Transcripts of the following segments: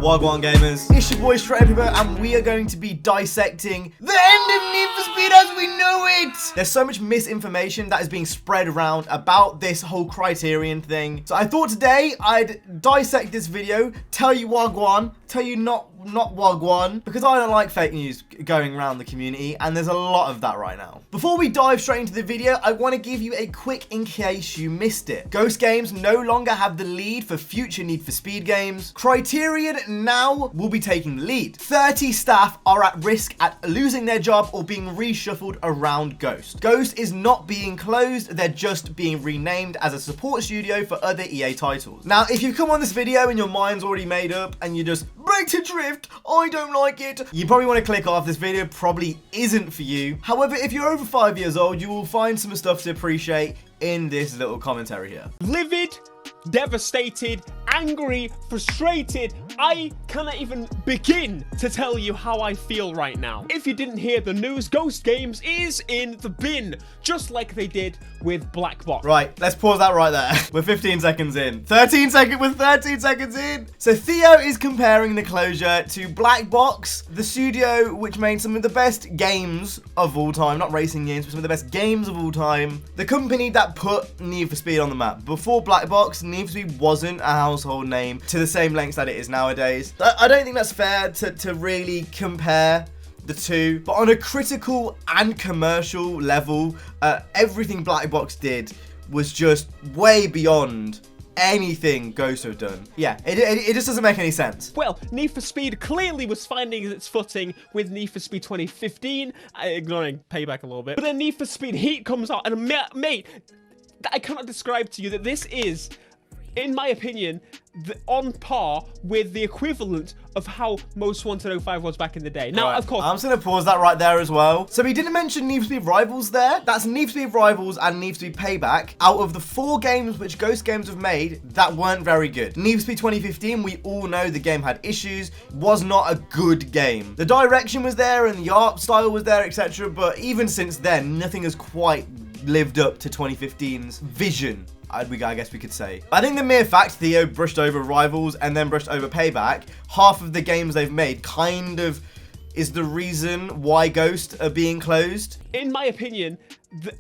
Wagwan gamers, it's your boy StraightUpHippo, and we are going to be dissecting the end of Need for Speed as we know it. There's so much misinformation that is being spread around about this whole Criterion thing. So I thought today I'd dissect this video, tell you Wagwan, tell you not Wagwan, because I don't like fake news going around the community, and there's a lot of that right now. Before we dive straight into the video, I want to give you a quick in case you missed it. Ghost Games no longer have the lead for future Need for Speed games. Criterion now will be taking the lead. 30 staff are at risk at losing their job or being reshuffled around Ghost. Ghost is not being closed, they're just being renamed as a support studio for other EA titles. Now, if you come on this video and your mind's already made up and you just break to drift, I don't like it, you probably want to click off. This video probably isn't for you. However, if you're over 5 years old, you will find some stuff to appreciate in this little commentary here. Livid, devastated, angry, frustrated. I cannot even begin to tell you how I feel right now. If you didn't hear the news, Ghost Games is in the bin, just like they did with Black Box. Right, let's pause that right there. We're 15 seconds in. 13 seconds in. So Theo is comparing the closure to Black Box, the studio which made some of the best games of all time, not racing games, but some of the best games of all time. The company that put Need for Speed on the map. Before Black Box, Need for Speed wasn't a household name to the same lengths that it is nowadays. I don't think that's fair to really compare the two, but on a critical and commercial level, everything Black Box did was just way beyond anything Ghost have done. Yeah, it just doesn't make any sense. Well, Need for Speed clearly was finding its footing with Need for Speed 2015, ignoring Payback a little bit. But then Need for Speed Heat comes out, and mate, I cannot describe to you that this is, in my opinion, on par with the equivalent of how Most Wanted 05 was back in the day. Now, right, of course, I'm just going to pause that right there as well. So we didn't mention Need for Speed Rivals there. That's Need for Speed Rivals and Need for Speed Payback out of the 4 games which Ghost Games have made that weren't very good. Need for Speed 2015, we all know the game had issues, was not a good game. The direction was there and the art style was there, etc. But even since then, nothing has quite lived up to 2015's vision, I guess we could say. I think the mere fact Theo brushed over Rivals and then brushed over Payback, half of the games they've made kind of is the reason why Ghost are being closed. In my opinion,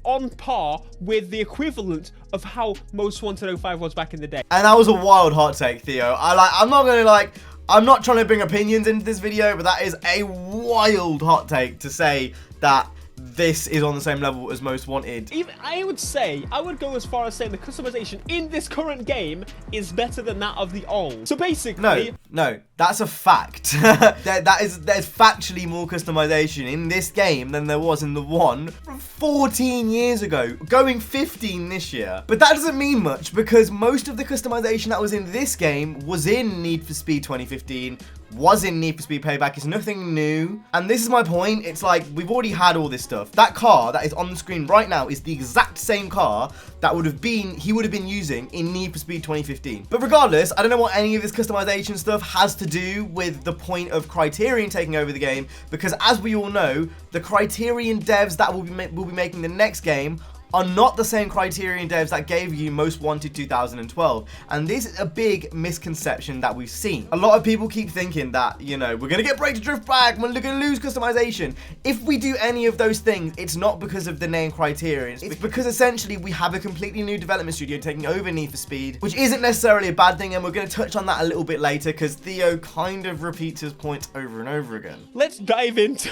on par with the equivalent of how Most Wanted 05 was back in the day. And that was a wild hot take, Theo. I'm not trying to bring opinions into this video, but that is a wild hot take to say that this is on the same level as Most Wanted. Even I would go as far as saying the customization in this current game is better than that of the old. So basically, no, that's a fact. there's factually more customization in this game than there was in the one from 14 years ago, going 15 this year. But that doesn't mean much because most of the customization that was in this game was in Need for Speed 2015, was in Need for Speed Payback. It's nothing new. And this is my point. It's like, we've already had all this stuff. That car that is on the screen right now is the exact same car that he would have been using in Need for Speed 2015. But regardless, I don't know what any of this customization stuff has to do with the point of Criterion taking over the game, because as we all know, the Criterion devs that will be making the next game are not the same Criterion devs that gave you Most Wanted 2012. And this is a big misconception that we've seen. A lot of people keep thinking that, you know, we're going to get Break to Drift back, we're going to lose customization. If we do any of those things, it's not because of the name Criterion. It's because essentially we have a completely new development studio taking over Need for Speed, which isn't necessarily a bad thing, and we're going to touch on that a little bit later because Theo kind of repeats his point over and over again. Let's dive into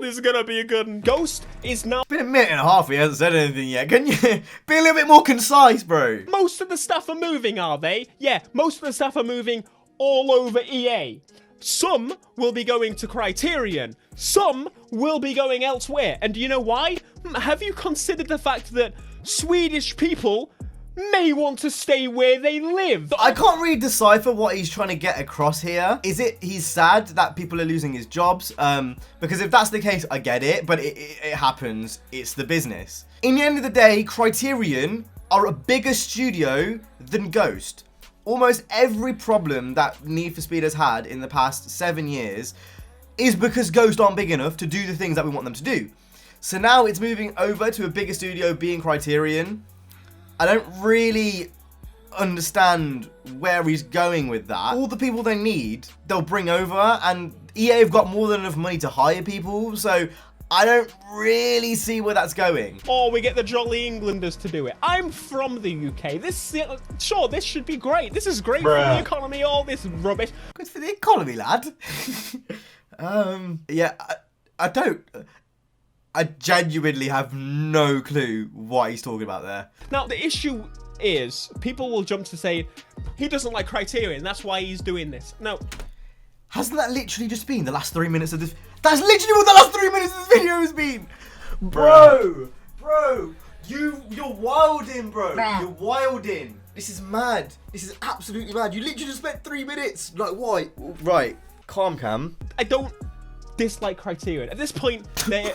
this is going to be a good one. Ghost is now... It's been a minute and a half, he hasn't said anything yet. Can you be a little bit more concise, bro? Most of the staff are moving, are they? Yeah, most of the staff are moving all over EA. Some will be going to Criterion. Some will be going elsewhere. And do you know why? Have you considered the fact that Swedish people may want to stay where they live? I can't really decipher what he's trying to get across here. Is it he's sad that people are losing his jobs? Because if that's the case, I get it, but it happens. It's the business. In the end of the day, Criterion are a bigger studio than Ghost. Almost every problem that Need for Speed has had in the past 7 years is because Ghost aren't big enough to do the things that we want them to do. So now it's moving over to a bigger studio being Criterion. I don't really understand where he's going with that. All the people they need, they'll bring over, and EA have got more than enough money to hire people, so I don't really see where that's going. Or we get the Jolly Englanders to do it. I'm from the UK. Sure, this should be great. This is great for the economy, all this rubbish. Good for the economy, lad. Yeah, I genuinely have no clue what he's talking about there. Now, the issue is, people will jump to say, he doesn't like Criterion, that's why he's doing this. No. Hasn't that literally just been the last 3 minutes of this? That's literally what the last 3 minutes of this video has been! Bro, you're wilding, bro. You're wilding. This is mad. This is absolutely mad. You literally just spent 3 minutes. Like, why? Right, calm, Cam. I don't dislike Criterion. At this point, they're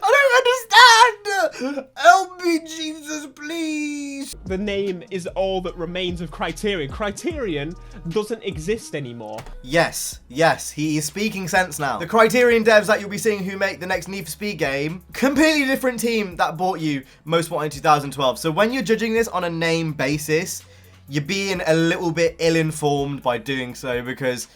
I don't understand! Help me, Jesus, please! The name is all that remains of Criterion. Criterion doesn't exist anymore. Yes, he is speaking sense now. The Criterion devs that you'll be seeing who make the next Need for Speed game, completely different team that bought you Most Wanted in 2012. So when you're judging this on a name basis, you're being a little bit ill-informed by doing so, because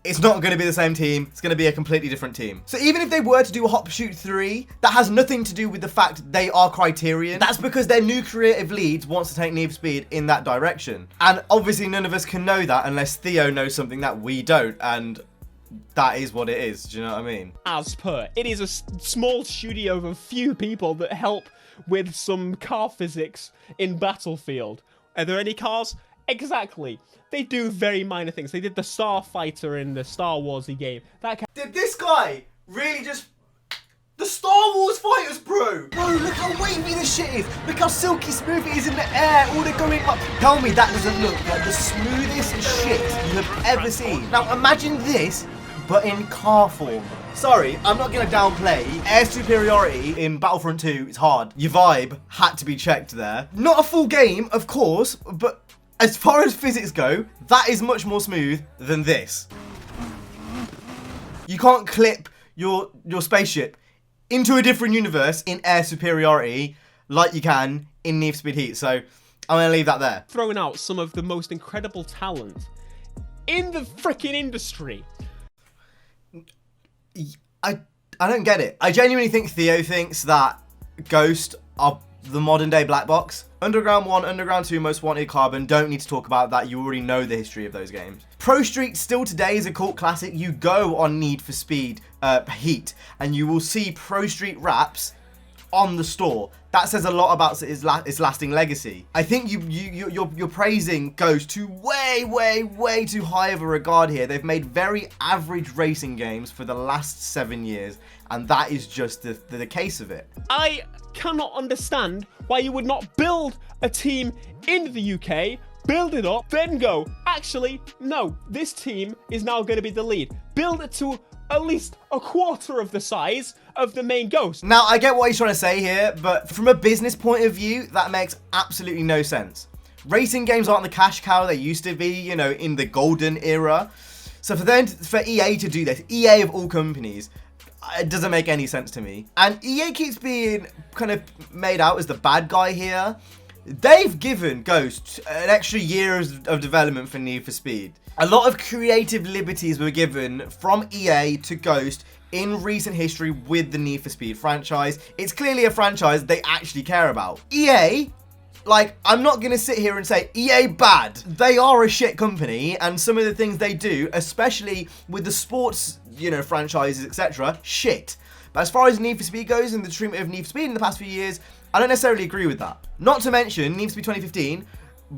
it's not going to be the same team. It's going to be a completely different team. So even if they were to do a Hot Pursuit 3, that has nothing to do with the fact they are Criterion. That's because their new creative lead wants to take Need for Speed in that direction. And obviously none of us can know that unless Theo knows something that we don't. And that is what it is. Do you know what I mean? As per, it is a small studio of a few people that help with some car physics in Battlefield. Are there any cars? Exactly. They do very minor things. They did the Starfighter in the Star Warsy game. Did this guy really just... The Star Wars fighters, bro! Bro, look how wavy this shit is! Look how silky smooth it is in the air! All they're going up... Tell me that doesn't look like the smoothest shit you have ever seen. Now imagine this, but in car form. Sorry, I'm not going to downplay. Air superiority in Battlefront 2 is hard. Your vibe had to be checked there. Not a full game, of course, but as far as physics go, that is much more smooth than this. You can't clip your spaceship into a different universe in air superiority like you can in Need for Speed Heat. So I'm going to leave that there. Throwing out some of the most incredible talent in the freaking industry. I don't get it. I genuinely think Theo thinks that Ghost are the modern day black box. Underground 1, Underground 2, Most Wanted, Carbon, don't need to talk about that. You already know the history of those games. Pro Street still today is a cult classic. You go on Need for Speed Heat and you will see Pro Street wraps on the store. That says a lot about its lasting legacy. I think you're praising Ghost to way too high of a regard here. They've made very average racing games for the last 7 years, and that is just the case of it. I cannot understand why you would not build a team in the UK, build it up, then go, actually, no, this team is now going to be the lead. Build it to at least a quarter of the size of the main Ghost. Now, I get what he's trying to say here, but from a business point of view, that makes absolutely no sense. Racing games aren't the cash cow they used to be, you know, in the golden era. So for EA to do this, EA of all companies, it doesn't make any sense to me. And EA keeps being kind of made out as the bad guy here. They've given Ghost an extra year of development for Need for Speed. A lot of creative liberties were given from EA to Ghost in recent history with the Need for Speed franchise. It's clearly a franchise they actually care about. EA, like, I'm not going to sit here and say EA bad. They are a shit company, and some of the things they do, especially with the sports, you know, franchises, etc., shit. But as far as Need for Speed goes and the treatment of Need for Speed in the past few years, I don't necessarily agree with that. Not to mention, Need for Speed 2015,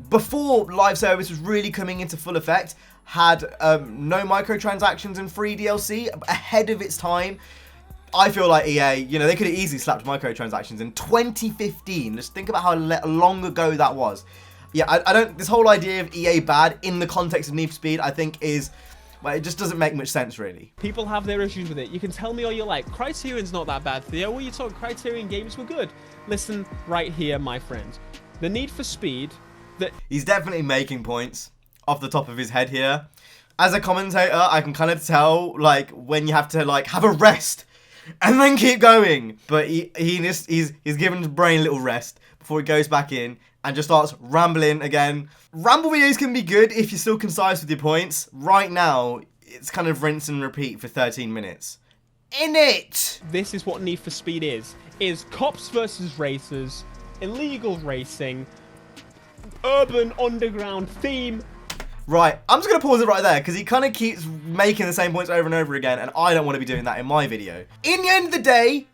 before live service was really coming into full effect, had no microtransactions and free DLC, ahead of its time. I feel like EA, you know, they could have easily slapped microtransactions in 2015. Just think about how long ago that was. Yeah, I don't, this whole idea of EA bad in the context of Need for Speed, I think is, well, it just doesn't make much sense, really. People have their issues with it. You can tell me all you like. Criterion's not that bad, Theo. What are you talking? Criterion games were good. Listen right here, my friends. The Need for Speed... He's definitely making points off the top of his head here. As a commentator, I can kind of tell, like, when you have to, like, have a rest and then keep going. But he's given his brain a little rest before he goes back in and just starts rambling again. Ramble videos can be good if you're still concise with your points. Right now, it's kind of rinse and repeat for 13 minutes. In it! This is what Need for Speed is cops versus racers, illegal racing, urban underground theme. Right, I'm just going to pause it right there because he kind of keeps making the same points over and over again, and I don't want to be doing that in my video. In the end of the day,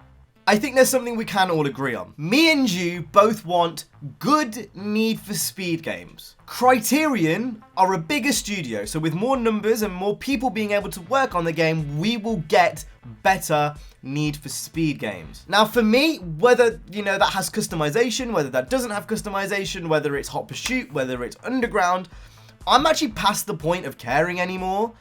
I think there's something we can all agree on. Me and you both want good Need for Speed games. Criterion are a bigger studio, so with more numbers and more people being able to work on the game, we will get better Need for Speed games. Now for me, whether, you know, that has customization, whether that doesn't have customization, whether it's hot pursuit, whether it's underground, I'm actually past the point of caring anymore.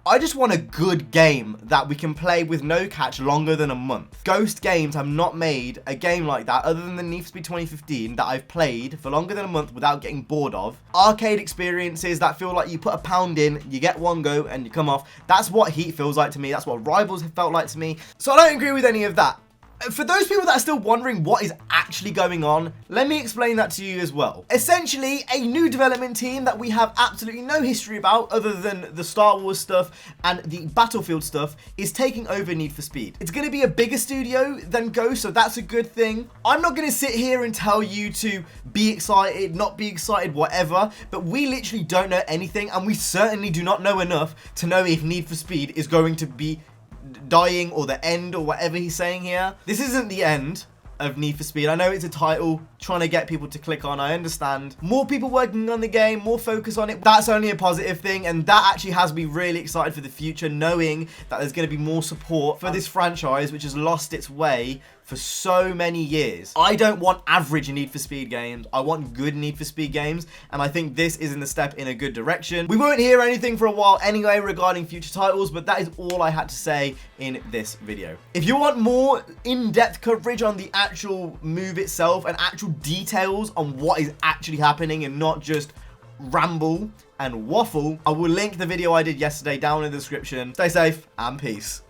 I just want a good game that we can play with no catch longer than a month. Ghost Games have not made a game like that other than the Need for Speed 2015 that I've played for longer than a month without getting bored of. Arcade experiences that feel like you put a pound in, you get one go and you come off. That's what Heat feels like to me. That's what Rivals have felt like to me. So I don't agree with any of that. For those people that are still wondering what is actually going on, let me explain that to you as well. Essentially, a new development team that we have absolutely no history about other than the Star Wars stuff and the Battlefield stuff is taking over Need for Speed. It's going to be a bigger studio than Ghost, so that's a good thing. I'm not going to sit here and tell you to be excited, not be excited, whatever, but we literally don't know anything, and we certainly do not know enough to know if Need for Speed is going to be dying or the end or whatever he's saying here. This isn't the end of Need for Speed. I know it's a title trying to get people to click on. I understand. More people working on the game, more focus on it. That's only a positive thing, and that actually has me really excited for the future, knowing that there's going to be more support for this franchise, which has lost its way for so many years. I don't want average Need for Speed games. I want good Need for Speed games, and I think this is a step in a good direction. We won't hear anything for a while anyway regarding future titles, but that is all I had to say in this video. If you want more in-depth coverage on the actual move itself and actual details on what is actually happening and not just ramble and waffle, I will link the video I did yesterday down in the description. Stay safe and peace.